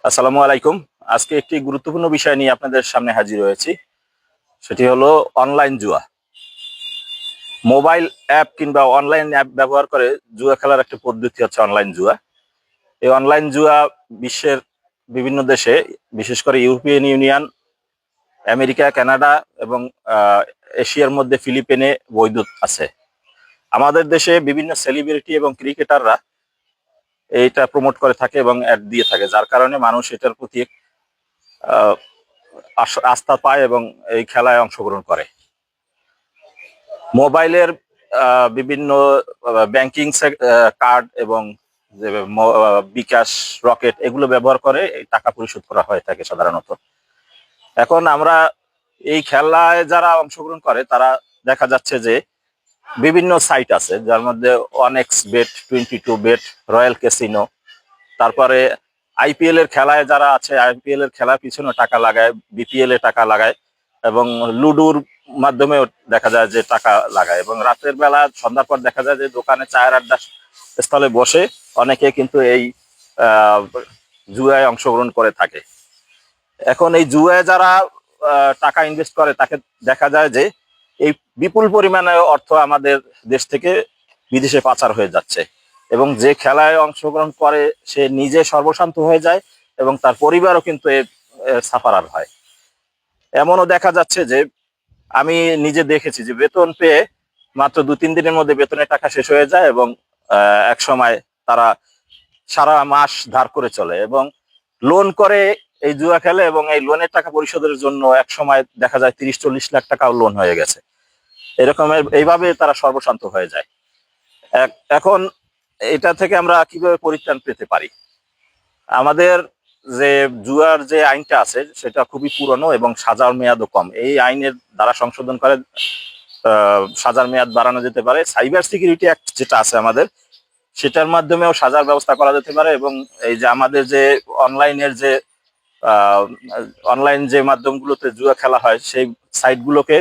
আসসালামু আলাইকুম। আজকে একটি গুরুত্বপূর্ণ বিষয় নিয়ে আপনাদের সামনে হাজির হয়েছি। সেটি হলো অনলাইন জুয়া। মোবাইল অ্যাপ কিংবা অনলাইন অ্যাপ ব্যবহার করে জুয়া খেলার একটা পদ্ধতি হচ্ছে অনলাইন জুয়া। এই অনলাইন জুয়া বিশ্বের বিভিন্ন দেশে, বিশেষ করে ইউরোপিয়ান ইউনিয়ন, আমেরিকা, কানাডা এবং এশিয়ার মধ্যে ফিলিপিনে বৈধ আছে। আমাদের দেশে বিভিন্ন সেলিব্রিটি এবং ক্রিকেটাররা এইটা প্রমোট করে থাকে এবং অ্যাড দিয়ে থাকে, যার কারণে মানুষ এটার প্রতি আহ, আস্থা পায় এবং এই খেলায় অংশগ্রহণ করে। মোবাইলের বিভিন্ন ব্যাংকিং কার্ড এবং যে বিকাশ, রকেট এগুলো ব্যবহার করে এই টাকা পরিশোধ করা হয়ে থাকে সাধারণত। এখন আমরা এই খেলায় যারা অংশগ্রহণ করে তারা দেখা যাচ্ছে যে বিভিন্ন সাইট আছে, যার মধ্যে ওয়ানএক্স বেট, 22 বেট, রয়্যাল ক্যাসিনো, তারপরে আইপিএল এর খেলায় যারা আছে আইপিএল এর খেলার পিছনে টাকা লাগায়, বিপিএল এ টাকা লাগায় এবং লুডুর মাধ্যমেও দেখা যায় যে টাকা লাগায়, এবং রাতের বেলা সন্ধ্যার পর দেখা যায় যে দোকানে চায়ের আড্ডা স্থলে বসে অনেকে কিন্তু এই আহ, জুয়ায় অংশগ্রহণ করে থাকে। এখন এই জুয়ায় যারা টাকা ইনভেস্ট করে তাকে দেখা যায় যে এই বিপুল পরিমাণে অর্থ আমাদের দেশ থেকে বিদেশে পাচার হয়ে যাচ্ছে, এবং যে খেলায় অংশগ্রহণ করে সে নিজে সর্বশান্ত হয়ে যায় এবং তার পরিবারও কিন্তু এর সাফারার হয়। এমনও দেখা যাচ্ছে যে আমি নিজে দেখেছি যে বেতন পেয়ে মাত্র 2-3 দিনের মধ্যে বেতনের টাকা শেষ হয়ে যায় এবং এক সময় তারা সারা মাস ধার করে চলে এবং লোন করে এই জুয়া খেলে, এবং এই লোনের টাকা পরিশোধের জন্য এক সময় দেখা যায় 30-40 লাখ টাকাও লোন হয়ে গেছে। এরকমের এইভাবে তারা সর্বশান্ত হয়ে যায়। এখন এটা থেকে আমরা কিভাবে পরিত্রাণ পেতে পারি? আমাদের যে জুয়ার যে আইনটা আছে সেটা খুবই পুরনো এবং সাজার মেয়াদও কম। এই আইনের দ্বারা সংশোধন করে সাজার মেয়াদ বাড়ানো যেতে পারে। সাইবার সিকিউরিটি অ্যাক্ট যেটা আছে আমাদের, সেটার মাধ্যমেও সাজার ব্যবস্থা করা যেতে পারে, এবং এই যে আমাদের যে অনলাইনের যে অনলাইন যে মাধ্যমগুলোতে জুয়া খেলা হয় সেই সাইটগুলোকে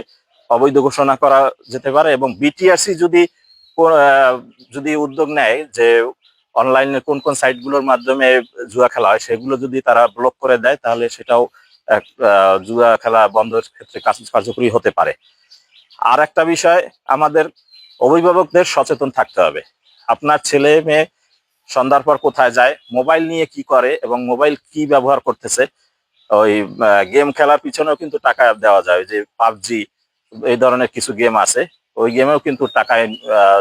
অবৈধ ঘোষণা করা যেতে পারে, এবং বিটিআরসি যদি উদ্যোগ নেয় যে অনলাইনে কোন কোন সাইটগুলোর মাধ্যমে জুয়া খেলা হয় সেগুলো যদি তারা ব্লক করে দেয় তাহলে সেটাও এক জুয়া খেলা বন্ধের ক্ষেত্রে কার্যকরী হতে পারে। আর একটা বিষয়, আমাদের অভিভাবকদের সচেতন থাকতে হবে। আপনার ছেলে মেয়ে সন্ধ্যার পর কোথায় যায়, মোবাইল নিয়ে কি করে এবং মোবাইল কি ব্যবহার করতেছে, ওই গেম খেলার পিছনেও কিন্তু টাকা দেওয়া যায়। যে পাবজি এই ধরনের কিছু গেম আছে, ওই গেমেও কিন্তু টাকায়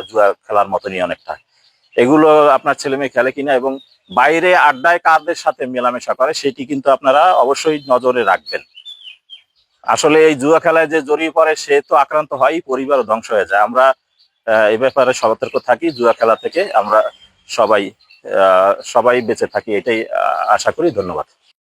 জুয়া খেলার মতনই অনেকটা। এগুলো আপনার ছেলে মেয়ে খেলে কিনা এবং বাইরে আড্ডায় কাদের সাথে মেলামেশা করে সেটি কিন্তু আপনারা অবশ্যই নজরে রাখবেন। আসলে এই জুয়া খেলায় যে জড়িয়ে পড়ে সে তো আক্রান্ত হয়, পরিবারও ধ্বংস হয়ে যায়। আমরা এই ব্যাপারে সতর্ক থাকি, জুয়া খেলা থেকে আমরা সবাই সবাই বেঁচে থাকি, এটাই আশা করি। ধন্যবাদ।